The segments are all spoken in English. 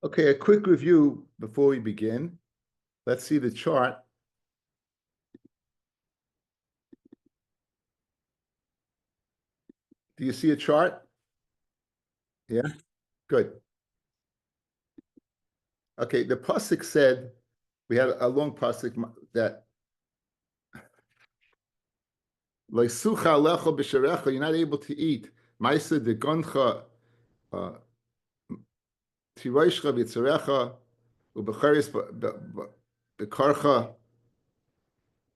Okay, a quick review before we begin. Let's see the chart. Do you see a chart? Yeah, good. Okay, the pasuk said, we had a long pasuk that Leisucha alecha b'sharecha, you're not able to eat. Maisa de goncha tiroishcha b'tzarecha u'becharis b'karcha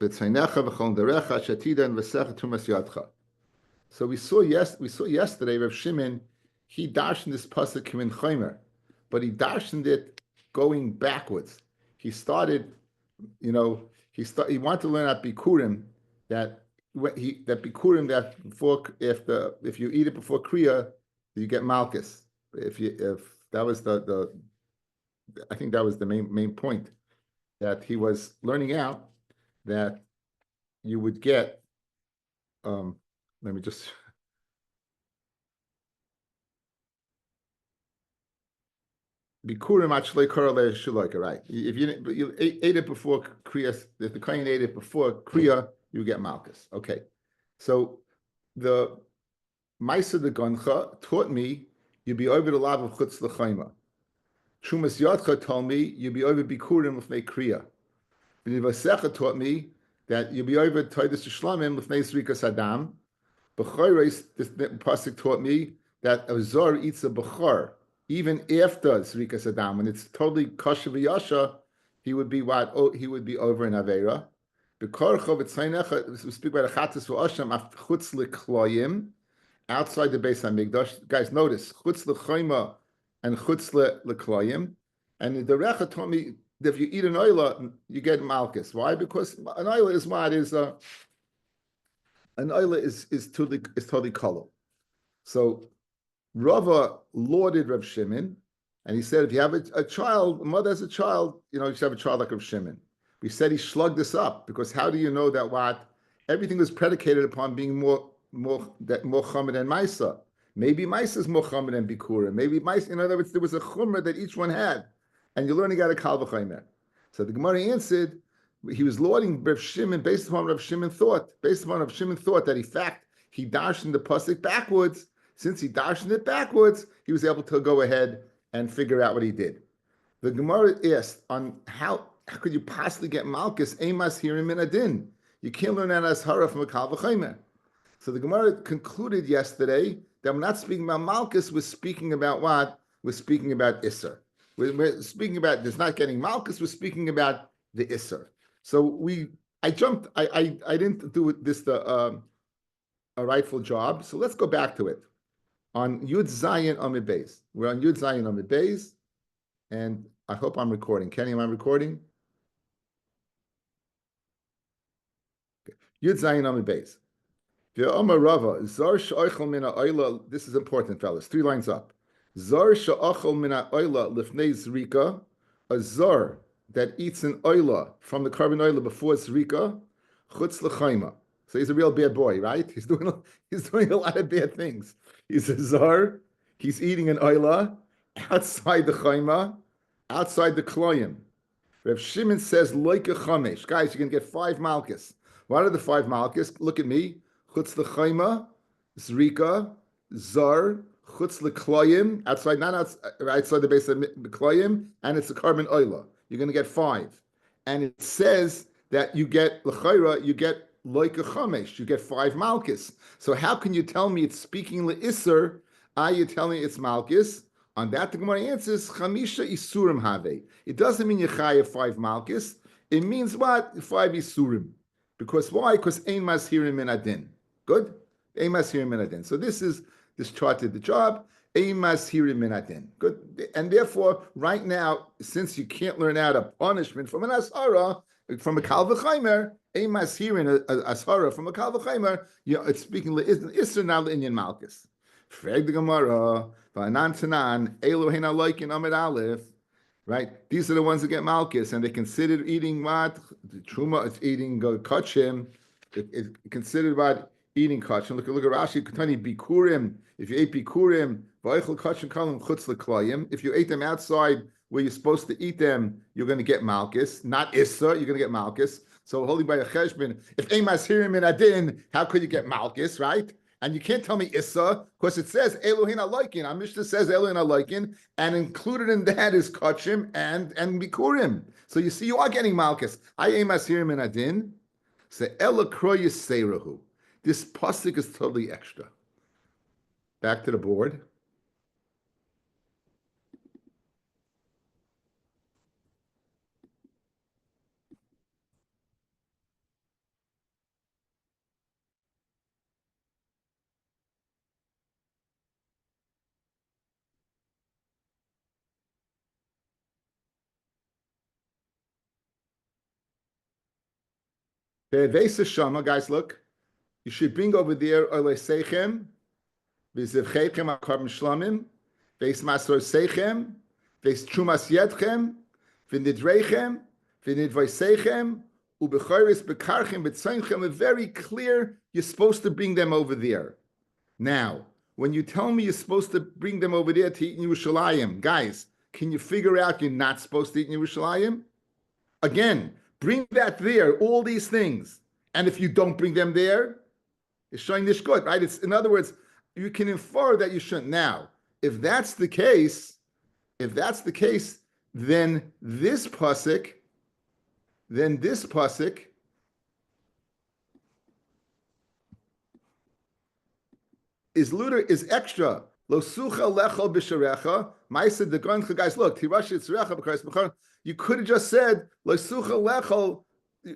b'tzainecha v'chol derecha shatida and v'secha tumas yadcha. So we saw yesterday Rav Shimon, he darshened this pasuk Kimin Chaimer, but he darshened it going backwards. He started, he wanted to learn at Bikurim that if you eat it before Kriya, you get Malchus. If that was the I think that was the main point that he was learning out that you would get. Let me just. Bikurim actually korale shulaka, right? If you ate it before Kriya, if the kohen ate it before Kriya, you get Malchus. Okay, so the Maisa de Goncha taught me you'd be over the lav of Chutz L'chaima. Shumas Yadcha told me you'd be over Bikurim with Kriya. V'Nivasecha taught me that you'd be over Toides Shlamim with Zrika Saddam. B'choreis, this pasuk taught me that a Zor eats a B'chor even after Zrika Saddam, when it's totally kosher v'yasha, he would be what? Oh, he would be over in Aveira. We speak about a chatzis v'asham af chutz l'kloyim, outside the Beis Hamikdash. Guys, notice chutz l'chayma and chutz l'kloyim. And the Recha told me that if you eat an oila, you get malchus. Why? Because an oila is what is an oila is totally color. So Rava lauded Rav Shimon, and he said, if you have a child, a mother has a child, you should have a child like Rav Shimon. We said he slugged this up, because how do you know that everything was predicated upon being more chomer than Maisa? Maybe Maisa is more chomer than Bikurim. Maybe Maisa, in other words, there was a chomer that each one had, and you're learning out of Kal v'chomer. So the Gemara answered, he was lauding Rav Shimon based upon Rav Shimon thought that in fact, he dashed in the pasuk backwards. Since he darshened it backwards, he was able to go ahead and figure out what he did. The Gemara asked on how could you possibly get Malchus Emas Hirim Min Adin? You can't learn that as Hara from a Kal v'chomer. So the Gemara concluded yesterday that we're not speaking about Malchus, we're speaking about what? We're speaking about Isser. We're speaking about there's not getting Malchus, we're speaking about the Isser. So I didn't do this a rightful job. So let's go back to it. On Yud Zayin Amid Beis. We're on Yud Zayin Amid Beis, and I hope I'm recording. Kenny, am I recording? Okay. Yud Zayin Amid Beis. This is important, fellas. 3 lines up. Zar she'achol mina oila lifnei zrika, a zar that eats an oila from the carbon oila before zrika, chutz l'chayma. So he's a real bad boy, right? He's doing a lot of bad things. He's a zar. He's eating an oila outside the chayma, outside the kloyim. Rav Shimon says loike chamesh. Guys, you're gonna get 5 malchus. What are the 5 malchus? Look at me. Chutz l'chayma, zrika, zar, chutz l'kloyim, outside, not outside the base of the kloyim, and it's a carbon oila. You're gonna get 5, and it says that you get l'chayra, you get loike chamesh, you get 5 malchus. So how can you tell me it's speaking le'isser? You telling me it's malchus? On that, the Gemara answers chamisha isurim have. It doesn't mean you chayav 5 malchus. It means what? 5 isurim. Because why? Because ein mashirim min adin. Good? Ein mashirim min adin. So this chart did the job. Ein mashirim min adin. Good. And therefore, right now, since you can't learn out a punishment from an asara, from a kal v'chaymer, ein mashirin a asara from a kal v'chaymer, it's speaking isser now inyan malchus. Frag the Gemara, v'anan tanan, Elohein aloikin amid aleph. Right? These are the ones that get malchus, and they considered eating what? The truma is eating kachim. It's considered what? Eating kachim. Look at Rashi, Ketani bikurim. If you ate bikurim, v'oichel kachim kalim chutz l'klayim. If you ate them outside where you're supposed to eat them, you're going to get Malkus, not Issa, you're going to get Malkus. So holding by a cheshbon, if Emas Hirim in Adin, how could you get Malkus, right? And you can't tell me Issa, because it says Elohin Aloikin. Our Mishnah says Elohin Aloikin, and included in that is Kachim and Bikurim. So you see, you are getting Malkus. I Emas Hirim in Adin. So Ela Kroyis Seirahu. This pasuk is totally extra. Back to the board. Ve'evesa shama, guys, look. You should bring over there Olei Seichem, V'zivchechem HaKarban Shlamim, Ve'es Masor Seichem, Ve'es Trumas Yedchem, V'nidreichem, V'nidvoisechem, U'bechoris Bekarchem, B'tzoinchem. Very clear, you're supposed to bring them over there. Now, when you tell me you're supposed to bring them over there to eat in Yerushalayim, guys, can you figure out you're not supposed to eat in Yerushalayim? Again, bring that there, all these things. And if you don't bring them there, it's showing this good, right? It's, in other words, you can infer that you shouldn't. Now, if that's the case, then this pasuk is extra. Lo sucha lechol b'sharecha. Ma'aseh degoncha. Guys, look, tirash yitzrecha b'karis b'chor. You could have just said lo sucha lechol.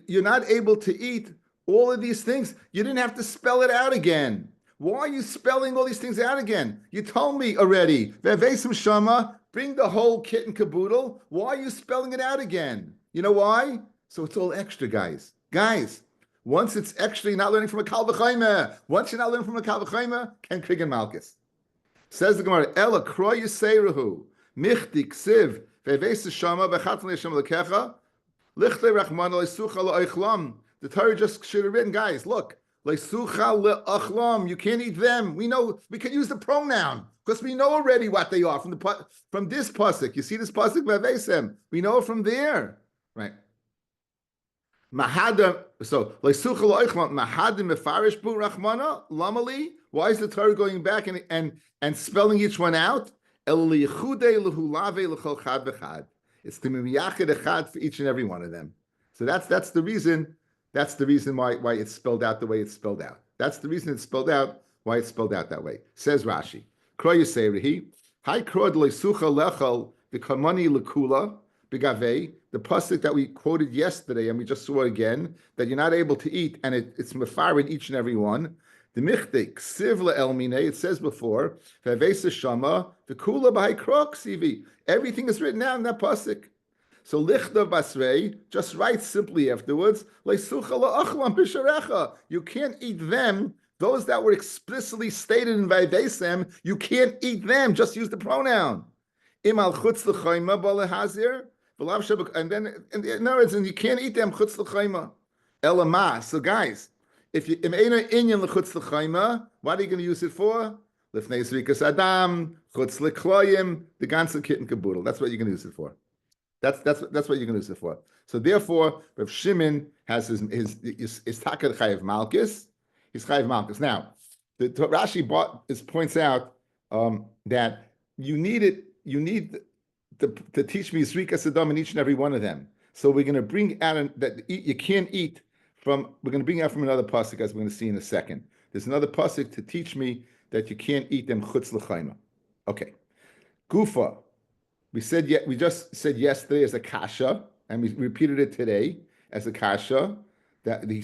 You're not able to eat all of these things. You didn't have to spell it out again. Why are you spelling all these things out again? You told me already. Ve'vesim shama. Bring the whole kit and caboodle. Why are you spelling it out again? You know why? So it's all extra, guys. Guys. Once it's extra, you're not learning from a Kal V'chayma. Once you're not learning from a Kal V'chayma, Ken Krigan Malkus. Says the Gemara, Ela Kroy Yiseiruhu, Michti Ksiv, Ve'ves Shama, V'chatan L'Yeshem L'kecha, Lichte Rachman L'Sucha L'Oichlam. The Torah just should have written, guys, look, L'Sucha L'Ochlam, you can't eat them. We know, we can use the pronoun, because we know already what they are from this pasuk. You see this pasuk, Ve'vesem. We know from there, right? Mahadam, so leisucha loichlam mahadim mefarish bu rachmana lamali. Why is the Torah going back and spelling each one out? El lichude lehulave lechol chad v'chad. It's the miyachid echad for each and every one of them. So that's the reason. That's the reason why it's spelled out the way it's spelled out. That's the reason it's spelled out why it's spelled out that way. Says Rashi, Kro Yiserihi, Hai Krod leisucha lechol v'kamani lekula. B'gavei, the pasuk that we quoted yesterday and we just saw again, that you're not able to eat, and it's mefar in each and every one. The michtik sivla elmine, it says before, v'avesa shama v'kula b'hai krok sivi. Everything is written down in that pasuk. So lichta basrei, just write simply afterwards, leisucha la'achlam b'sharecha. You can't eat them. Those that were explicitly stated in v'avesem, you can't eat them. Just use the pronoun. Im al chutz l'chayma b'lehazir. And then, in other words, and you can't eat them chutz l'chayma. Elamah. So, guys, if you im'ena inyan l'chutz l'chayma, what are you going to use it for? Lifnei zrikas adam, chutz l'kloyim, the ganze kit and caboodle. That's what you're going to use it for. That's what you're going to use it for. So, therefore, Rav Shimon has his takad chayev malchus. He's chayev malchus. Now, the Rashi points out that you need to teach me Yisrika Saddam in each and every one of them. So we're going to bring out that you can't eat from. We're going to bring out from another pasuk, as we're going to see in a second. There's another pasuk to teach me that you can't eat them chutz l'chayma. Okay, Gufa. We just said yesterday as a kasha, and we repeated it today as a kasha. That he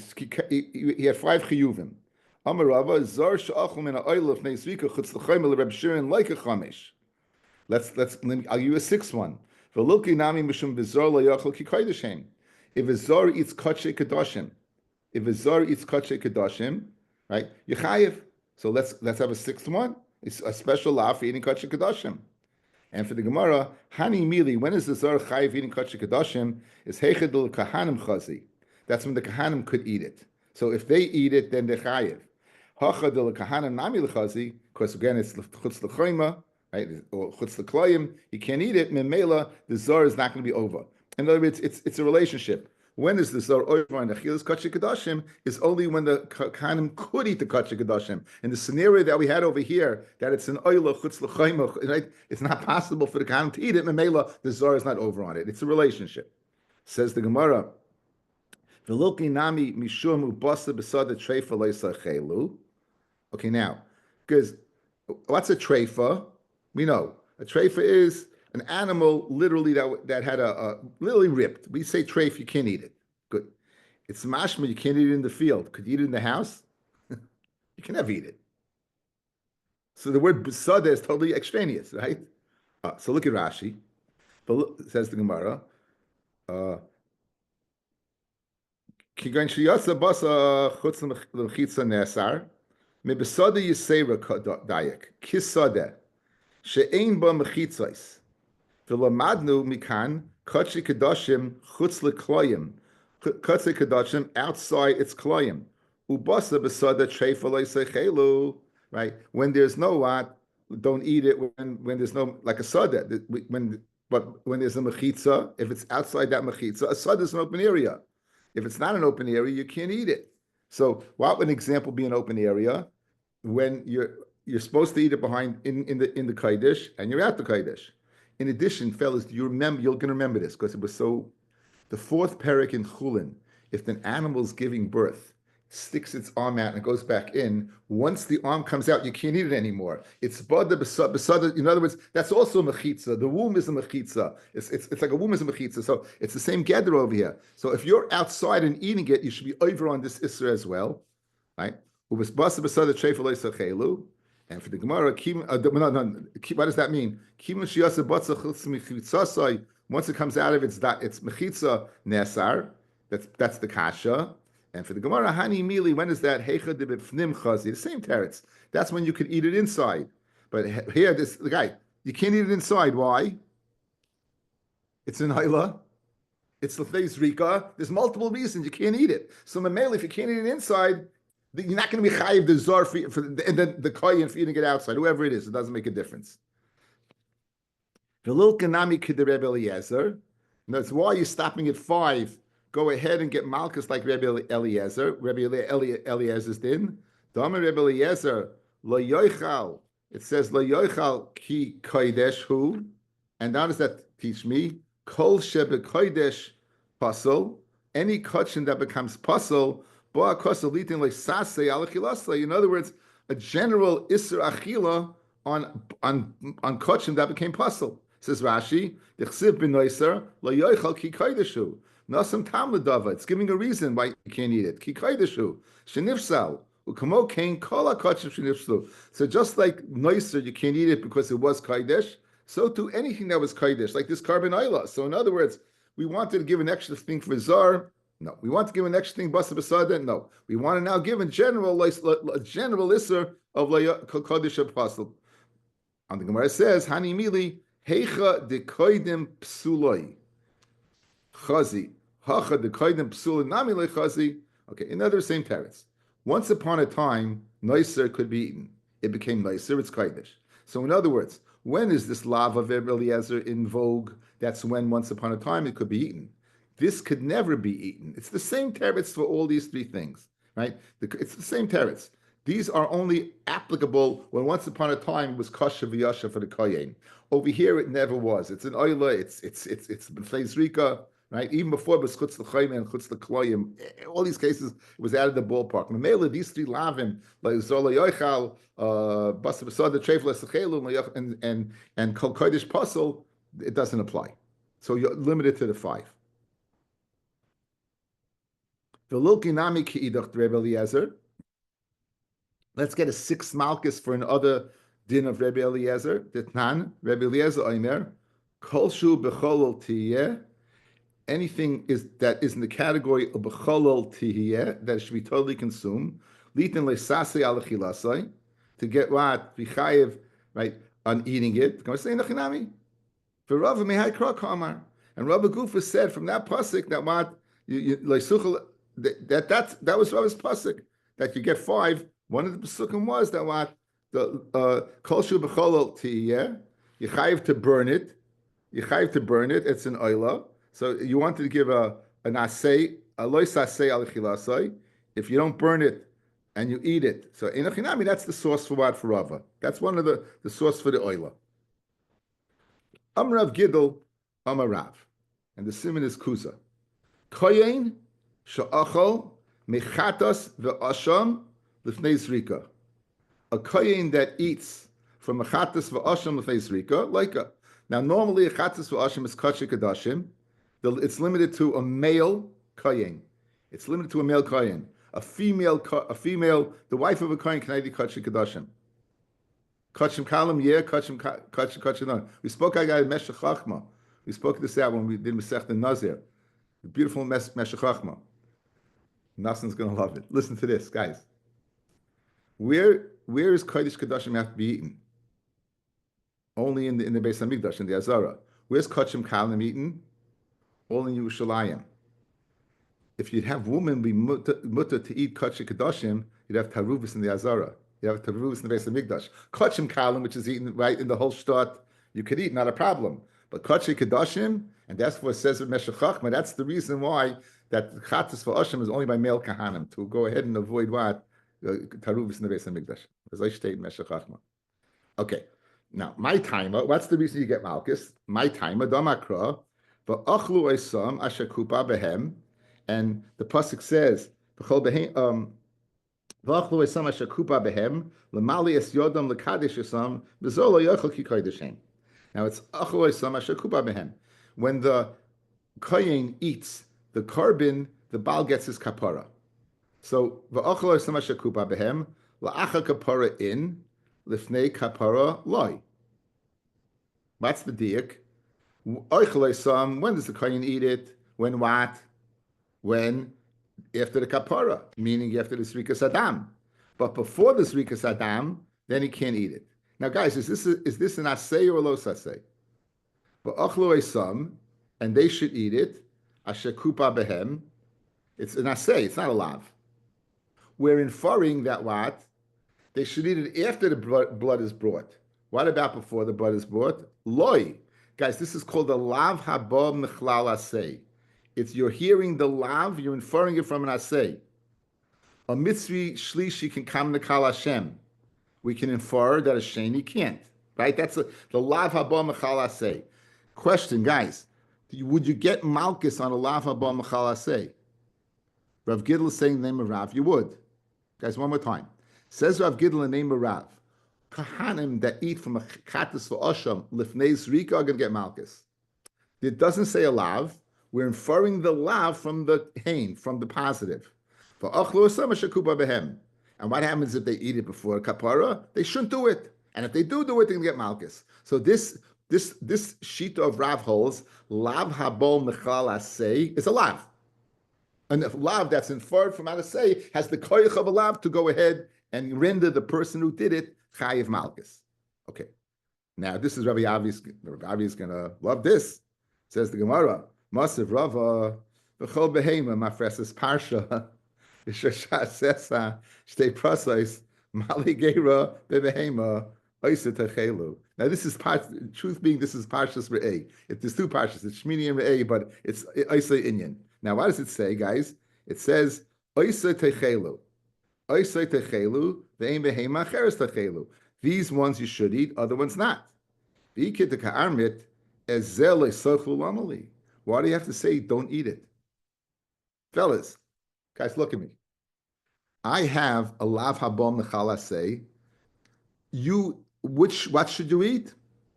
had 5 chiyuvim. Amarava zar she'achol min ha'oiluf ne'yisrika chutz l'chayma l'Reb Shirin like a chamish. I'll give you a 6th one. If a zor eats kachei kedoshim, right? Yechayev. So let's have a 6th one. It's a special law for eating kachei kedoshim. And for the Gemara, hani mili. When is the zor chayev eating kachei kedoshim? Is heichedul kahanim chazi. That's when the kahanim could eat it. So if they eat it, then they're chayev. Hachadul kahanim nami l'chazi. Because again, it's chutz l'chayma. right? Or chutz l'kloyim, you can't eat it. Memela, the zar is not going to be over. In other words, it's a relationship. When is the zar over on achilas kachik kadashim? Is only when the kahanim could eat the kachik kadashim. In the scenario that we had over here, that it's an oila chutz l'chayim, right? It's not possible for the kahanim to eat it. Memela, the zar is not over on it. It's a relationship. Says the Gemara. V'lilki nami mishum ubasa b'sada treifa leisachelu. Okay, now, because what's a treifa? We know a treifa is an animal literally that had a literally ripped. We say treif, you can't eat it. Good. It's mashma, you can't eat it in the field. Could you eat it in the house? You can never eat it. So the word b'sada is totally extraneous, right? So look at Rashi. Says the Gemara. Kigan shiyasa basa chutz l'chitza nesar. Mebesada yisera dayak kisada she'ein ba mechitzos v'lamadnu mikan kotche kadashim chutz lekloyim kotche kadashim outside its kloyim ubasa besada treifa leisechelu, right? When there's no lot, don't eat it. When there's no, like a sada, but when there's a mechitza, if it's outside that mechitza, a sada is an open area. If it's not an open area, you can't eat it. So what would an example be an open area? When you're supposed to eat it behind in the Kaidish and you're at the Kaidish. In addition, fellas, you're going to remember this because it was so. The fourth parak in Chulin, if an animal's giving birth, sticks its arm out and it goes back in, once the arm comes out, you can't eat it anymore. It's bada besada. In other words, that's also a mechitza. The womb is a mechitza. It's like a womb is a mechitza. So it's the same gather over here. So if you're outside and eating it, you should be over on this isra as well, right? And for the Gemara, what does that mean? Once it comes out of it's mechitza nesar. That's the kasha. And for the Gemara, hani mili, when is that? Heicha de b'fnim chazi. The same teretz. That's when you could eat it inside. But here, the guy, you can't eat it inside. Why? It's in Haila. It's Lefnei Rika. There's multiple reasons you can't eat it. So Mamela, if you can't eat it inside, you're not going to be chayiv the zar and then the koyin for eating it outside. Whoever it is, it doesn't make a difference. V'lil kanami k'de Rebbe Eliezer. And that's why you're stopping at 5. Go ahead and get Malkus like Rebbe Eliezer. Rebbe Eliezer's din. Dama Rebbe Eliezer lo yoichal. It says lo yoichal ki kodesh hu. And how does that teach me? Kol shebe kodesh pasol. Any kachin that becomes pasol. In other words, a general isser achila on kachim that became pasul. Says Rashi, it's giving a reason why you can't eat it. So just like noiser, you can't eat it because it was kaidesh, so to anything that was kaidesh, like this carbon oila. So in other words, we wanted to give an extra thing for zar. No, we want to give an extra thing basa b'sada. No, we want to now give a general isser of kodesh apostle. And the Gemara says, "Hani mili heicha de koidim psuloi chazi hacha de koidim psuloi nami le chazi." Okay, another same teretz. Once upon a time, noiser could be eaten. It became noiser. It's kodesh. So in other words, when is this lava of Eliezer in vogue? That's when once upon a time it could be eaten. This could never be eaten. It's the same teretz for all these three things, right? It's the same teretz. These are only applicable when once upon a time it was kosher v'yasha for the kohen. Over here it never was. It's an oila. It's b'fnei rika, right? Even before it was chutz l'chayim and chutz l'kloyim, all these cases it was out of the ballpark. Memela, these three lavim like zola yoichal, basa b'sada treif l'sechelu and kol kodesh pasol, it doesn't apply. So you're limited to the 5. Let's get a 6th malchus for another din of Rebbe Eliezer. Detnan, Rebbe Eliezer Omer, Kolshu becholol tiyeh. Anything that is in the category of becholol tiyeh, that should be totally consumed. Litin le'sasei alachilasai, to get what? V'chayev, right, on eating it. Can I say nachinami? For Rav mehai kra kamar. And Rabbi Gufa said from that pasuk that what? That was Rabbi's pasuk, that you get 5. One of the pasukim was that what The kol shu b'cholol tiyeh. You chayiv to burn it. You chayiv to burn it. It's an oila. So you wanted to give an asay, a lois asay al chilasay. If you don't burn it and you eat it, so inachinami, that's the source for what for Rava. That's one of the source for the oila. Amrav Gidel, Amarav, and the siman is kuza. Koyin sha'achol mechatas ve'asham l'fnei zrika. A koyin that eats from mechatas ve'asham l'fnei zrika, like a. Now, normally a chatas ve'asham is kachik kadashim. It's limited to a male koyin. It's limited to a male koyin. A female, the wife of a koyin can eat kachik kadashim. Kachim kalam, yeah, kachim no. We spoke about Meshach Chachma. We spoke this out when we did Masech Nazir. The beautiful Meshach Chachma. Nassan's going to love it. Listen to this, guys. Where is Kodesh Kadashim have to be eaten? Only in the Beis Hamikdash, in the Azara. Where's Kachim Kalam eaten? Only in Yerushalayim. If you'd have women be mutter to eat Kachim Kadashim, you'd have Taruvis in the Azara. You have Tavrus in the Beis Hamikdash. Kachim kalim, which is eaten right in the whole shtot, you could eat, not a problem. But kachim kedashim, and that's what it says in Meshech Chachma. That's the reason why that chatas for Ashim is only by male kahanim, to go ahead and avoid what Taruvis in the Beis Hamikdash. As I state in Meshech Chachma. Okay, now my timer. What's the reason you get malchus? My timer damakra, but achlu oisam ashakupa behem, and the pasuk says b'chol behem. Now it's achlu esam ashakupa behem. When the kohen eats the carbon, the Baal gets his kapara. So v'achlu esam ashakupa behem la'acha kapara in lifnei kapara loy. That's the diak. Achlu esam. When does the kohen eat it? When what? When after the kapara, meaning after the Srikas Adam. But before the Srikas Adam, then he can't eat it. Now, guys, is this an asay or a los asay? But achlu esam, and they should eat it. Asher kupa behem. It's an asay. It's not a lav. We're inferring that what they should eat it after the blood is brought. What about before the blood is brought? Loy, guys. This is called a lav haba mechlal asay. It's you're hearing the lav, you're inferring it from an asay. A mitzvi shlishi can come to kal Hashem. We can infer that a sheni can't. Right? That's the lav haba mechal asay. Question, guys: would you get malchus on a lav haba mechal asay? Rav Gidl is saying the name of Rav. You would, guys. One more time. Says Rav Gidl the name of Rav. Kahanim that eat from a chatas for osham lifnei zrika are going to get malchus. It doesn't say a lav. We're inferring the lav from the hain, from the positive. And what happens if they eat it before kapara? They shouldn't do it. And if they do it, they can get malchus. So this sheet of Rav holds lav habol mechal asay is a lav. And the lav that's inferred from asay has the koyach of a lav to go ahead and render the person who did it chayiv malchus. Okay. Now this is Rabbi Avi. Rabbi Avi is going to love this. Says the Gemara. Masiv Rava, v'chol behema mafreses parsha, v'shashat sesa shtei prasais maligera bebehema oisa techelu. Now this is truth being this is parshas re'ei. There's two parshas. It's Shmini and re'ei, but it's oisa inyan. Now what does it say, guys? It says oisa techelu, ve'em behema cheres techelu. These ones you should eat, other ones not. V'ikid the ka'armit ezel esochlu lamali. Why do you have to say don't eat it? Fellas, guys, look at me. I have a lav habom mechal asay. What should you eat?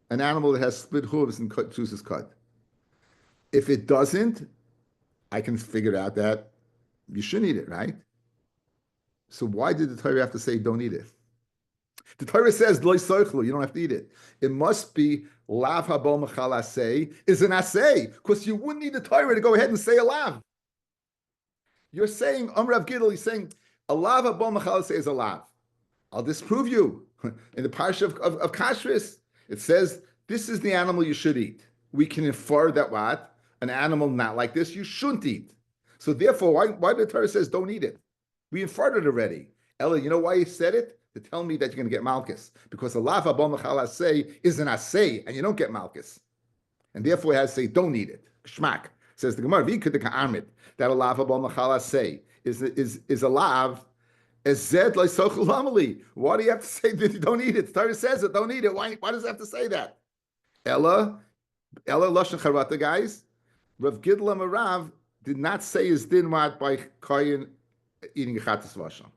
An animal that has split hooves and juices cut. If it doesn't, I can figure out that you shouldn't eat it, right? So why did the Torah have to say don't eat it? The Torah says lo soichlu, you don't have to eat it. It must be lav habol mechal asay is an asay, because you wouldn't need the Torah to go ahead and say a lav. You're saying Rav Gidl, he's saying a lav habol mechal asay is a lav. I'll disprove you. In the parsha of Kashrus, it says this is the animal you should eat. We can infer that what an animal not like this you shouldn't eat. So therefore, why the Torah says don't eat it? We inferred it already. Ella, you know why he said it? to tell me that you're going to get malchus, because a lav abon l'chal asay is an asay, and you don't get malchus, and therefore it has to say don't eat it. Shmak says the Gemara that a lav abon l'chal asay is a lav. Why do you have to say that you don't eat it? Torah says it, don't eat it. Why does it have to say that? Ella Lashon Charata, guys. Rav Gidlam Rav did not say his dinwat by Kayin eating chatas v'asham.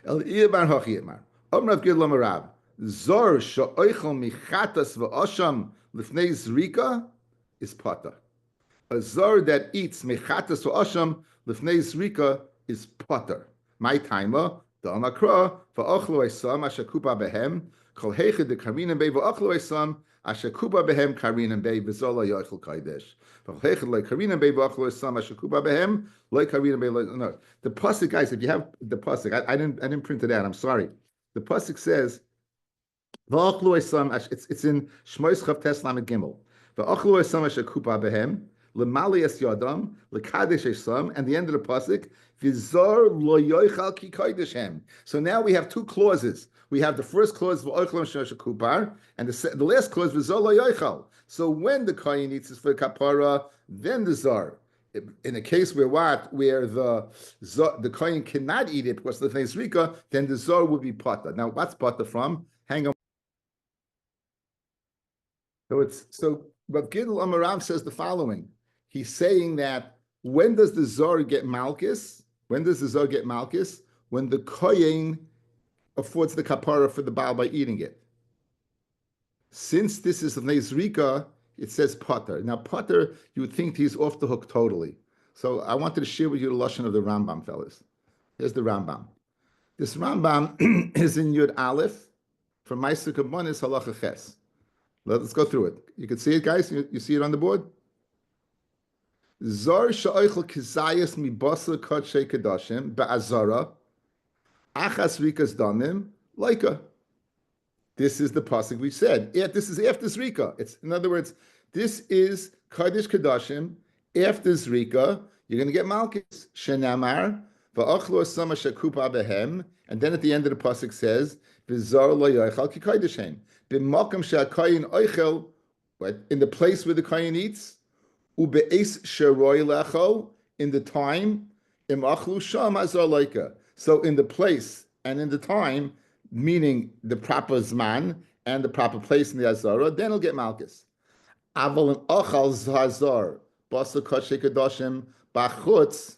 El Iyban Hochiyemar. Rav Gidlam Rav. Zor she'oichel michatas v'asham lifnei zrika is pata. A zor that eats michatas v'asham lifnei zrika is potter. My timer, the Amakra, v'ochlu esam asher kupa behem, kol heichid de karinen bei v'ochlu esam asher kupa behem karinen bei v'zola yochel kaidesh. V'chol heichid le karinen bei v'ochlu esam asher kupa behem, le karinen bei no. The pasuk, guys, if you have the pasuk, I didn't print it out. I'm sorry. The pasuk says v'ochlu esam. It's in Shmois Chav Tes Lamed Gimel. V'ochlu esam asher kupa behem. Lemali es yadam, lekadesh esam, and the end of the pasuk, v'zor lo yoichal ki kodesh. So now we have two clauses. We have the first clause v'oichlom shenosh kupar, and the last clause v'zor lo yoichal. So when the kohen eats this for kapara, then the zor. In a case where the kohen cannot eat it because of the rika, then the zor would be pata. Now what's pata from? Hang on. So Rav Gidl Amarav says the following. He's saying that when does the zor get malchus? When does the zor get malchus? When the kohen affords the kapara for the baal by eating it. Since this is nezrika, it says potter. Now potter, you would think he's off the hook totally. So I wanted to share with you the lashon of the Rambam, fellas. Here's the Rambam. This Rambam is in Yud Aleph from Ma'aser Kabbanis Halacha Ches. Let's go through it. You can see it, guys. You see it on the board. Zor she'oichel kizayas mi basar kodshei kedashim be'azara achas rikas damim loika. This is the pasuk we said. This is after zrika. It's, in other words, this is kodesh kedashim after zrika. You're going to get malchus shenamar va'achlu asama shekupa behem, and then at the end of the pasuk says v'zor lo yoichal ki kodeshem b'makom she'akayin oichel, in the place where the kohen eats. Ube'es sheroy lecho, in the time, im achlu sham azalaika. So in the place and in the time, meaning the proper zman and the proper place in the azara, then he'll get malchus. Aval in achal zazar basa koshe kadoshim bachutz.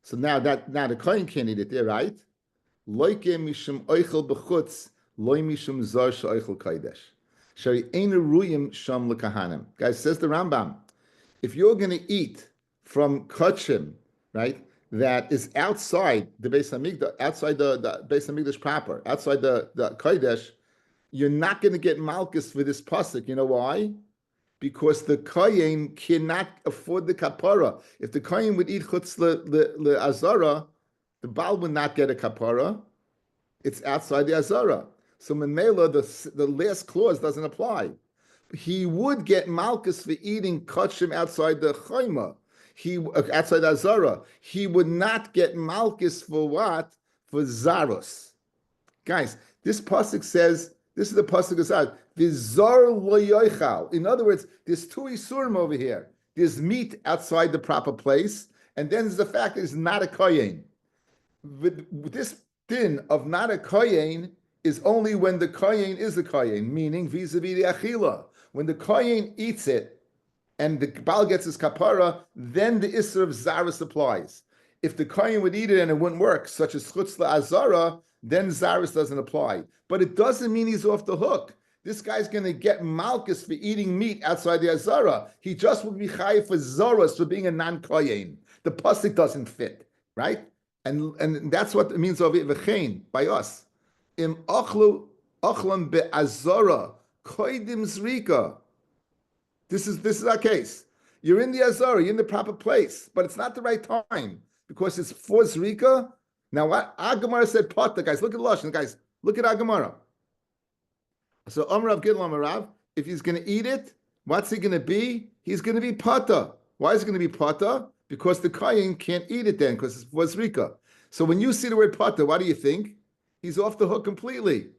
So now the kohen can't eat it there, right? Loike mishum oichel bechutz, loy mishum zar she'oichel kaidesh. Guys, says the Rambam, if you're going to eat from kachim, right, that is outside the Beis Hamikdash, outside the Beis Hamikdash proper, outside the Kodesh, you're not going to get malchus for this pasuk. You know why? Because the kohen cannot afford the kapara. If the kohen would eat chutz le azara, the baal would not get a kapara. It's outside the azara. So Memela, the last clause doesn't apply. He would get malchus for eating kachim outside the chayma, outside the azara. He would not get malchus for what? For zaros. Guys, this pasuk says, this is the pasuk asad, v'zar lo yoichal. In other words, there's two isurim over here. There's meat outside the proper place, and then there's the fact that it's not a kohen. With this din of not a kohen is only when the kohen is a kohen, meaning vis-a-vis the achila. When the kohen eats it and the baal gets his kapara, then the isser of zaros applies. If the kohen would eat it and it wouldn't work, such as chutz la'azara, then zaros doesn't apply. But it doesn't mean he's off the hook. This guy's going to get malchus for eating meat outside the azara. He just would be chayiv for zoros for being a non-kohen. The pasuk doesn't fit, right? And that's what it means over v'chein by us. Im achlam be'azara koidim zrika. This is our case. You're in the azara, you're in the proper place, but it's not the right time because it's for zrika. Now what Agamara said pata, guys. Look at the lashon, guys. Look at Agamara. So Amrav Gidlam Amarav, if he's going to eat it, what's he going to be? He's going to be pata. Why is it going to be pata? Because the kohen can't eat it then because it's for zrika. So when you see the word pata, what do you think? He's off the hook completely.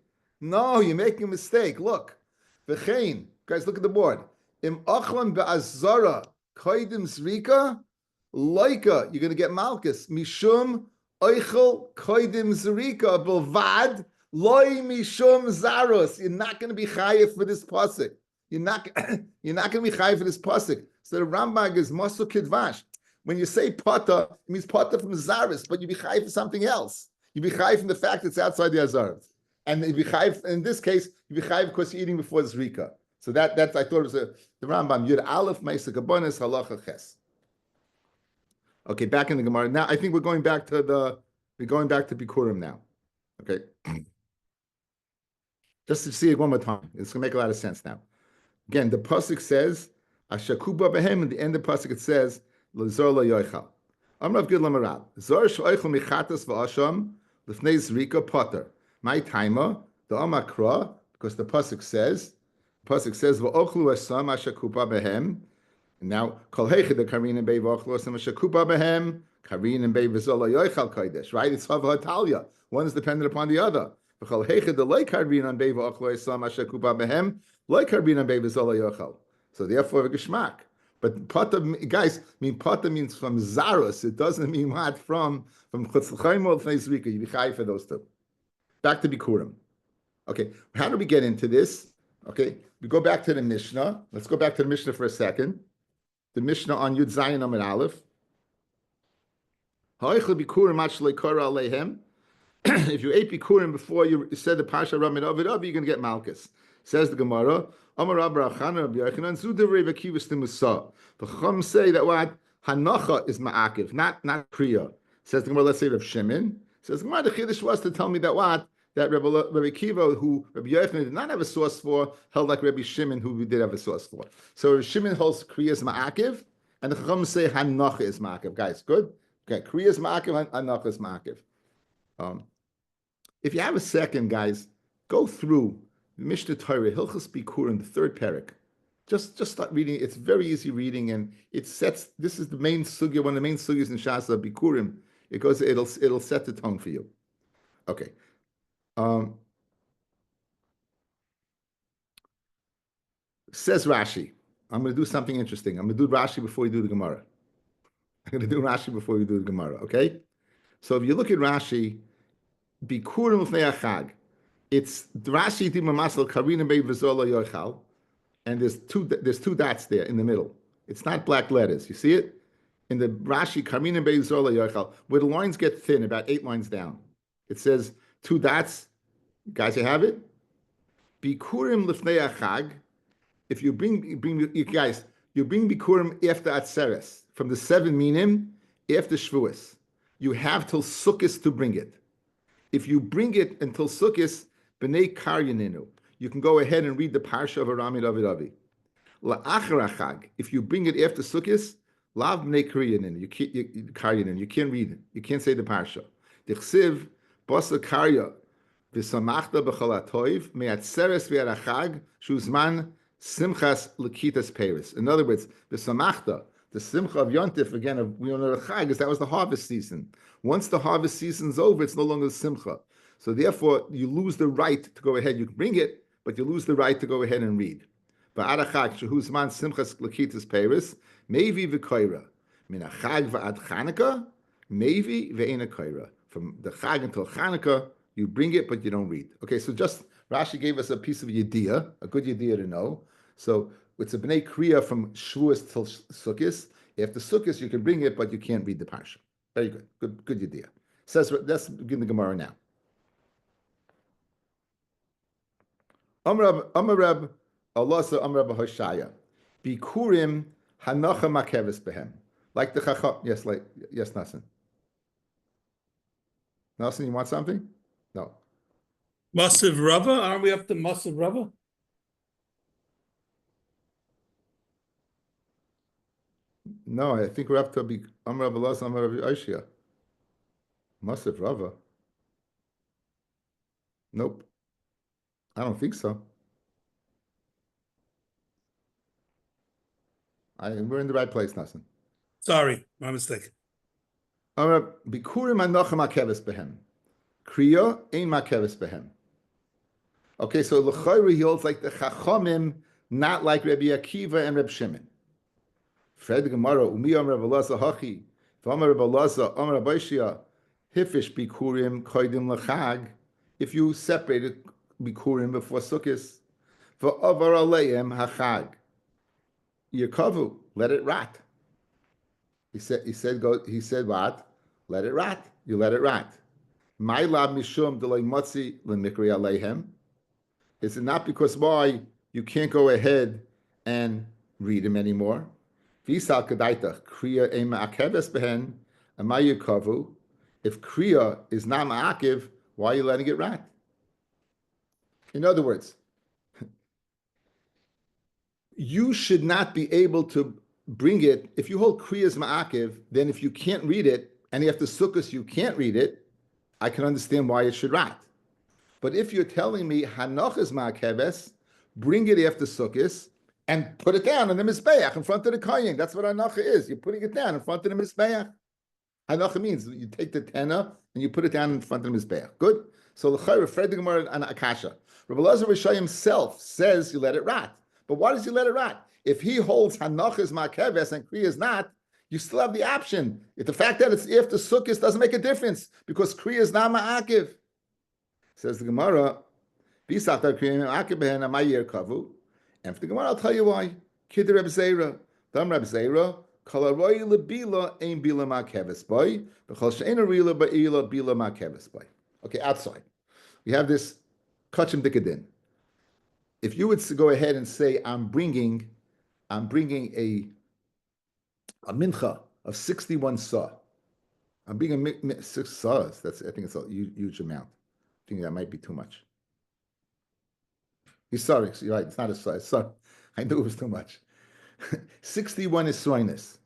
No, you're making a mistake. Look, v'chein, guys, look at the board. Im achlan be'azara koidim zrika loika. You're going to get malchus. Mishum oichel koidim zrika belvad loy mishum zaros. You're not going to be chayiv for this pasuk. You're not going to be chayiv for this pasuk. So the Rambam is masu kidvash. When you say pata, it means pata from zaris, but you be chayiv for something else. You be chayiv from the fact that it's outside the azaras. And you be chayiv, in this case, you be chayiv because you're eating before the zrika. So that's I thought it was the Rambam Yud Aleph Meisa Kabonis Halacha Ches. Okay, back in the Gemara. Now I think we're going back to Bikurim now. Okay. Just to see it one more time. It's gonna make a lot of sense now. Again, the pasuk says, Ashakuba behem, at the end of the pasuk it says, L'zor lo yoichal. Amrav Gid Lamarab. Zor shoichel michatas v'asham, l'fnei zrika potter. My timer, the Amakra, because the pasuk says, "V'ochlu esam ashakupa behem." Now, kol heichid the karin and bei v'ochlu esam ashakupa behem. Karin and bei v'zola yoichal kodesh. Right? It's hava hatalia. One is dependent upon the other. V'chol heichid the loy karin and bei v'ochlu esam ashakupa behem. Loy karin and bei v'zola yoichal. So therefore, geschmack. But pata, guys, pata means from zaros. It doesn't mean what from chutz l'chaim or l'fnei zrika. You be chai for those two. Back to Bikurim. Okay, how do we get into this? Okay, we go back to the Mishnah. Let's go back to the Mishnah for a second. The Mishnah on Yud Zayin Amid Aleph. If you ate Bikurim before you said the Parsha Ramid Avid Avi, you're going to get Malchus. Says the Gemara. Amar Rabbi Achana Rabbi Yochanan Zuda Rei V'Kivus Timusa. The Chum say that what Hanacha is Ma'akiv, not Kriya. Says the Gemara. Let's say Rav Shimon. Says the Gemara. The Chiddush was to tell me that what. That Rabbi Kiva, who Rabbi Yochanan did not have a source for, held like Rabbi Shimon, who we did have a source for. So Rabbi Shimon holds Kriyas Ma'akiv, and the Chacham say Hanacha is Ma'akiv. Guys, good? Okay, Kriyas Ma'akiv, Hanacha is Ma'akiv. If you have a second, guys, go through Mishnah Torah, Hilchos Bikurim, the third parak. Just start reading. It's very easy reading, and it sets, this is the main sugya, one of the main sugyas in Shasa, Bikurim. It'll set the tone for you. Okay. Says Rashi, I'm going to do something interesting. I'm going to do Rashi before we do the Gemara. Okay? So if you look at Rashi, Bikurim Ufnei Achag, it's Rashi Dimamasal Karina Bei V'Zola Yochal, and there's two dots there in the middle. It's not black letters. You see it? In the Rashi, Karina Bei V'Zola Yochal, where the lines get thin, about 8 lines down. It says two dots. Guys, you have it? Bikurim lifnei achag. If you bring you guys, you bring bikurim after atzeres, from the 7 minim after shvuas. You have till sukkis to bring it. If you bring it until sukkis, b'nei karyaninu, you can go ahead and read the parsha of Arami David Avi. La'achar achag. If you bring it after sukkis, lav b'nei karyaninu. You can't read it. You can't say the parsha. Dichsiv basa karya. V'samachta b'chol ha'toiv me'atzeres v'arachag shuzman simchas lekitas peris. In other words, the samachta, the simcha of Yontif, again, we know the chag, is that was the harvest season. Once the harvest season's over, it's no longer the simcha. So therefore, you lose the right to go ahead. You can bring it, but you lose the right to go ahead and read. Ba'arachag shuzman simchas lekitas peris mevi v'koira min achag v'ad Chanukah mevi ve'ena koira. From the chag until Chanukah, you bring it, but you don't read. Okay, so just Rashi gave us a piece of yediyah, a good yediyah to know. So it's a bnei kriya from Shavuos till Sukkos. After Sukkos, you can bring it, but you can't read the parsha. Very good, good yediyah. Says let's begin the Gemara now. Amrab Alasa Amrab Hoshaya Bikurim Hanacha Makeves Behem. Like the Chacham. Yes, Nasan. Nasan, you want something? No. Massive Rava? Aren't we up to Massive Rava? No, I think we're up to Amar Abalas, Amar Aishia. Massive Rava. Nope. I don't think so. We're in the right place, Nasan. Sorry, my mistake. Amar Bikurim Anochem Akeves Behem. Kriya ein makeves behem. Okay, so l'chayri he holds like the Chachamim, not like Rabbi Akiva and Reb Shimon. Fred Gemara umi Amar Rabbi Elazar hachi, v'Amar Rabbi Elazar Amar Rabbi Shia, hifish bikurim koidim lechag. If you separated bikurim before Sukkot, v'avar aleim hachag, yikavu, let it rot. He said what? Let it rot. You let it rot. My lab mishum delay matzi lemikri aleihem. Is it not because why you can't go ahead and read him anymore? Visal kadaita kriya ema akeves behen amayukavu. If kriya is not ma'akiv, why are you letting it rot? In other words, you should not be able to bring it. If you hold kriya as ma'akiv, then if you can't read it, and after sukkos you can't read it, I can understand why it should rot. But if you're telling me hanoch is ma'akeves, bring it after sukkos and put it down in the mizbeach in front of the kohen. That's what hanocha is. You're putting it down in front of the mizbeach. Hanocha means you take the tenna and you put it down in front of the mizbeach. Good. So l'chayr Fred the Gemara and Akasha. Rabbi Elazar Rishai himself says you let it rot. But why does he let it rot? If he holds hanoch is ma'akeves and kriya is not, you still have the option. If the fact that it's after sukkos doesn't make a difference because kriya is not ma'akiv. Says the Gemara, and for the Gemara, I'll tell you why. Kid Reb Zera, Dam Reb Zera, Kalaroi lebila ain bila ma'keves boy, b'chol she'ena rila ba'ila bila ma'keves boy. Okay, outside, we have this kachim dikadin. If you would go ahead and say, I'm bringing a mincha of 61 saw. I'm bringing 6 saws. I think it's a huge amount. I think that might be too much. You're sorry, you're right, it's not a saw. Sorry. I knew it was too much. 61 is soinus.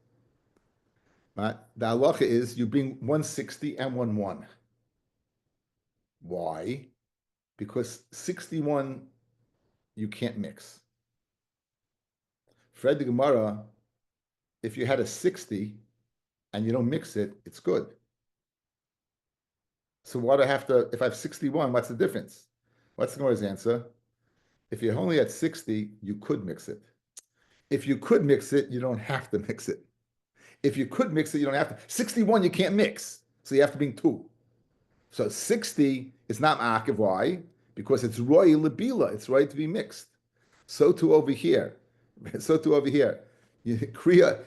Right? The halacha is you bring 160 and 1. Why? Because 61 you can't mix. Fred the Gemara, if you had a 60 and you don't mix it, it's good. So what do I have to, if I have 61, what's the difference? What's the Gemara's answer? If you're only at 60, you could mix it. If you could mix it, you don't have to mix it. If you could mix it, you don't have to. 61, you can't mix. So you have to bring 2. So 60 is not ma'akiv. Why? Because it's roy lebila. It's right to be mixed. So too over here. Kriya,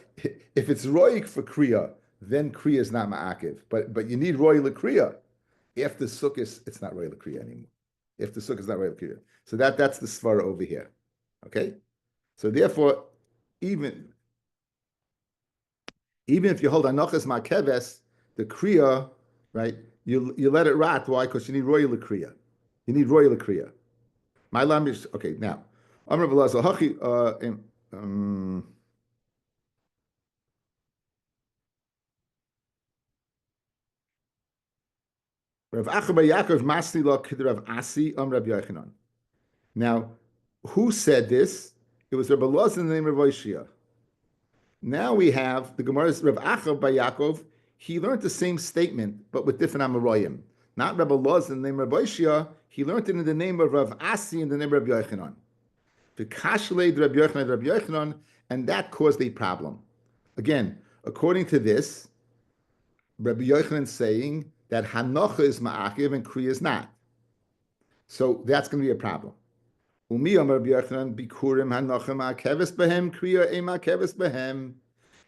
if it's roy for kriya, then kriya is not ma'akiv. But you need roy lekriya. After sukkos, it's not roy lekriya anymore. After sukkos, it's not roy lekriya. So that's the svara over here. Okay? So therefore, even if you hold anochas ma'keves, the kriya, right? You let it rot. Why? Because you need royal kriya. You need royal kriya. My language. Okay, now. Amar Elazar hachi. Rav Acha bar Yaakov masli lo k'd Rav Asi Rav Yochanan. Now, who said this? It was Rabbi Elazar in the name of Rabbi Shia. Now we have the Gemara's Rav Acha bar Yaakov. He learned the same statement, but with different Amoraim. Not Rabbi Elazar in the name of Rabbi Shia. He learned it in the name of Rav Asi in the name of Rabbi Yochanan. The Kashlei Rabbi Yochanan, and that caused a problem. Again, according to this, Rabbi Yochanan saying that Hanocha is ma'akiv and Kriya is not. So that's going to be a problem. Umi Amar Rabbi Yochanan bikurim Hanocha ma'akeves behem Kriya e ma'akeves behem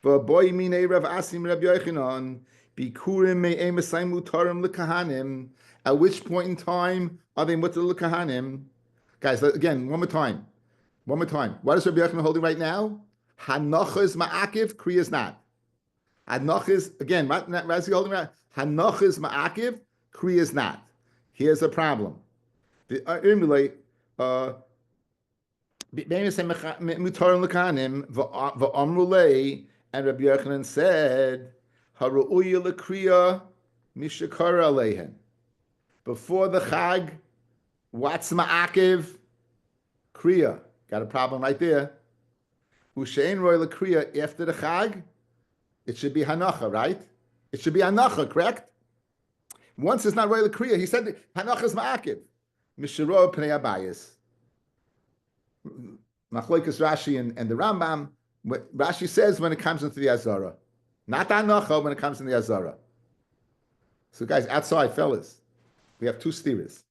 v'boy minei Rav Asim Rabbi Yochanan bikurim me'e mesay mutarim l'kahanim. At which point in time are they mutar l'kahanim? Guys, again, one more time. What is Rabbi Yochanan holding right now? Hanocha is ma'akiv, Kriya is not. Hanocha is, again, what is he holding right? Hanocha is ma'akiv, Kriya is not. Here's a problem. And Rabbi Yochanan said, Haru'uya l'kriya mishakara aleihen. Before the Chag, what's ma'akiv? Kriya. Got a problem right there. Ushein roy l'kriya after the Chag, it should be Hanocha, right? It should be Hanocha, correct? Once it's not royal kriya, he said hanocha is ma'akiv. Mishiro pnei abayis. Machlokes Rashi and the Rambam. Rashi says when it comes into the Azara, not hanocha when it comes in the Azara. So guys, outside, fellas, we have two steers.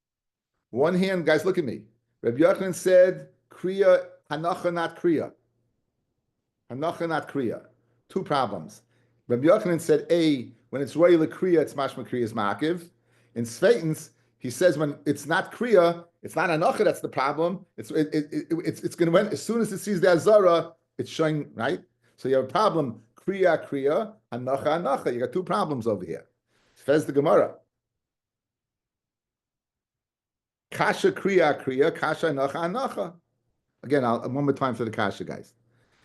One hand, guys, look at me. Rabbi Yochanan said kriya hanocha, not kriya. Hanocha, not kriya. Two problems. Rabbi Yochanan said, when it's royal kriya, it's mashma kriya is ma'akiv. In Sveitens, he says when it's not kriya, it's not hanocha that's the problem. It's going to win as soon as it sees the azara, it's showing right. So you have a problem kriya hanocha hanocha. You got two problems over here. Says the Gemara. Kasha kriya kasha hanocha hanocha. Again, one more time for the kasha guys.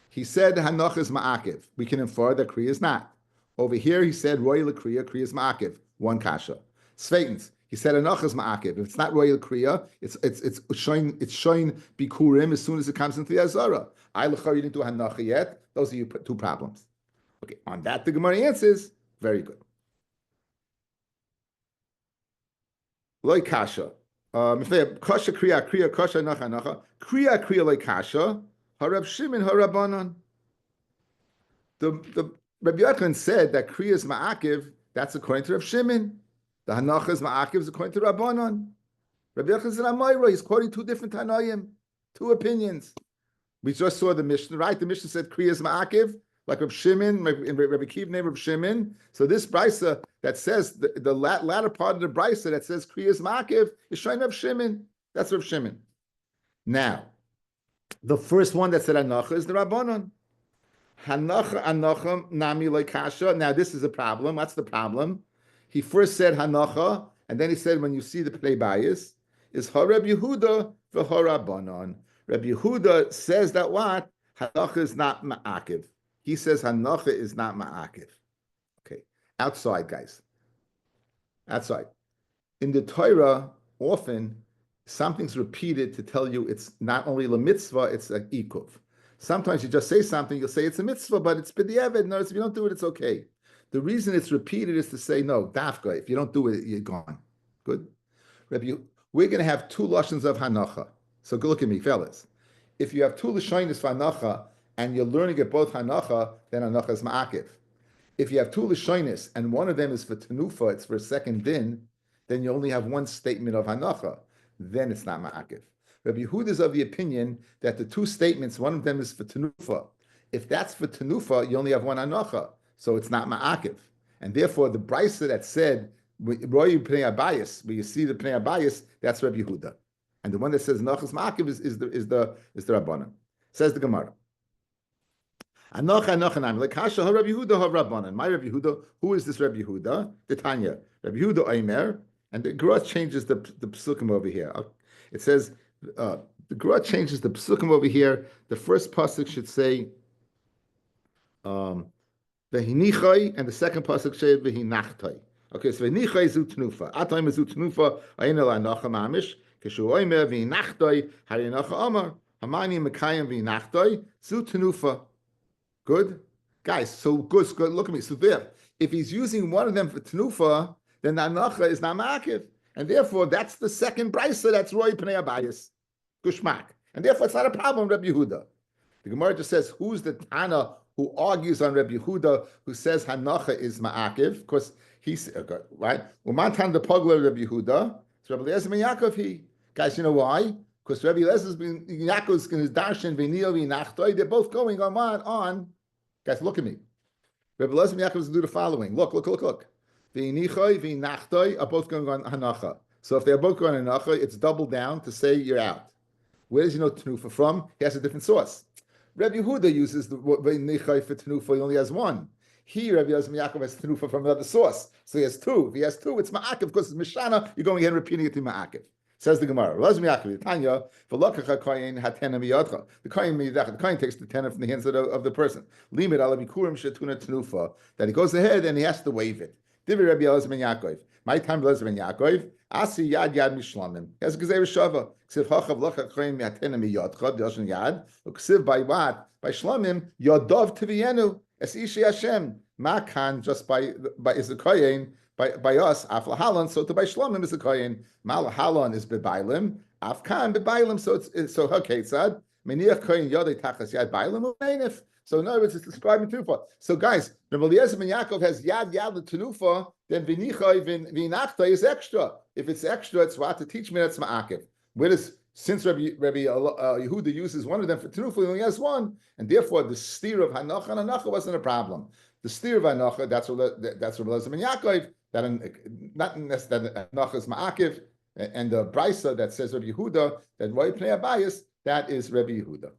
He said hanocha is ma'akiv. We can infer that kriya is not. Over here, he said royal kriya is ma'akiv. One kasha. Sveitens, he said hanocha is ma'akiv. If it's not royal kriya, it's showing bikurim as soon as it comes into the azara. I l'char you didn't do hanocha yet. Those are your two problems. Okay, on that the Gemara answers very good. Loi kasha. Kasha kriya kasha hanocha kriya loi kasha. Harab Shimon harabanan. The Rabbi Yochanan said that kriya is ma'akiv. That's according to Rav Shimon. The hanacha is ma'akiv is according to Rabbanan. Rabbi Yochanan said Amayra. He's quoting two different Tanoim, two opinions. We just saw the Mishnah, right? The Mishnah said kriya is ma'akiv, like Rav Shimon, Rabbi Kiv named Rav Shimon. So this brisa that says the latter part of the brisa that says kriya is ma'akiv is showing Rav Shimon. That's Rav Shimon. Now, the first one that said hanacha is the Rabbanon. Hanacha nami like kasha. Now this is a problem. What's the problem? He first said hanacha, and then he said when you see the play bias is harab Yehuda v'harabbanon. Rabbi Yehuda says that what hanacha is not ma'akiv. He says hanacha is not ma'akiv. Okay, outside guys. Outside in the Torah, often something's repeated to tell you it's not only a mitzvah, it's an ikuv. Sometimes you just say something, you'll say it's a mitzvah, but it's b'diavad. No, if you don't do it, it's okay. The reason it's repeated is to say, no, dafka, if you don't do it, you're gone. Good? Rabbi, we're going to have two lashons of hanacha. So look at me, fellas. If you have two lashonis for hanacha, and you're learning at both hanacha, then hanacha is ma'akiv. If you have two lashonis, and one of them is for tenufa, it's for a second din, then you only have one statement of hanacha. Then it's not ma'akiv. Rabbi Yehuda is of the opinion that the two statements, one of them is for tenufa. If that's for tenufa, you only have one hanacha, so it's not ma'akiv. And therefore, the brisa that said royu pnei abayis, where you see the pnei abayis, that's Rabbi Yehuda. And the one that says hanacha is ma'akiv is the Rabbanan. Says the Gemara. Hanacha nami like kasha ha Rabbi Yehuda ha Rabbanan. My Rabbi Yehuda, who is this Rabbi Yehuda? The Tanya. Rabbi Yehuda Omer. And the Gemara changes the psukim over here. It says the Gemara changes the psukim over here. The first pasuk should say v'hinichai, and the second pasuk should say v'hinachtai. Okay, so v'hinichai zu tnufa. Atayim zu tnufa ayin el hanacha mamish. Kishu oimer v'hinachtai harinacha amar hamani mekayim v'hinachtai zu tnufa. Good, guys. So good. Look at me. So there, if he's using one of them for tnufa, then the hanacha is not ma'akiv. And therefore, that's the second brisa that's roy pnei abayis. Gushmak. And therefore, it's not a problem, Rabbi Yehuda. The Gemara just says, who's the Tana who argues on Rabbi Yehuda, who says hanacha is ma'akiv? Because he's, right? Umantan the Pogler Rabbi Yehuda. It's Rabbi Eliezer ben Yaakov he. Guys, you know why? Because Rabbi Eliezer ben Yaakov's in his darshan v'niyah v'nachtoi. They're both going on. Guys, look at me. Rabbi Eliezer ben Yaakov is going to do the following. Look. The inichoi, the nachtoi are both going on hanacha. So if they're both going on hanacha, it's double down to say you're out. Where does he know tenufa from? He has a different source. Rabbi Yehuda uses the inichoi for tenufa. He only has one. Here, Rabbi Eliezer ben Yaakov has tenufa from another source. So he has two. If he has two, it's ma'akiv. Because it's mishana, you're going ahead and repeating it to ma'akiv. Says the Gemara. The kohen takes the tenor from the hands of the person. That he goes ahead and he has to waive it. Divi Rabbi Eliezer ben Yaakov. My time Eliezer ben Yaakov. Asi yad mishlamim. He has a gezer shava. Ksiv hachav locha kohen miatena miyadcha b'yoshen yad. Ksiv by what? By shlamim yodov tivienu es ishi Hashem. Makan just by is the kohen by us, aflahalan. So to by shlomim is a koyin. Malahalan is bebailim. Afkan bebailim. So it's so haketzad. Meniach koyin yodei tachas yad bailim u'meinif. So in other words, it's describing tenufa. So guys, Rabbi Eliezer ben Yaakov has yad tenufa. Then v'nichai v'inachta is extra. If it's extra, it's what to teach me that's ma'akiv. Whereas since Rabbi Yehuda uses one of them for tenufa, he only has one, and therefore the steer of hanacha and hanacha wasn't a problem. The steer of hanacha, that's Rabbi Eliezer ben Yaakov. Not necessarily that hanacha is ma'akiv, and the brisa that says Rabbi Yehuda that roy pnei abayis, that is Rabbi Yehuda.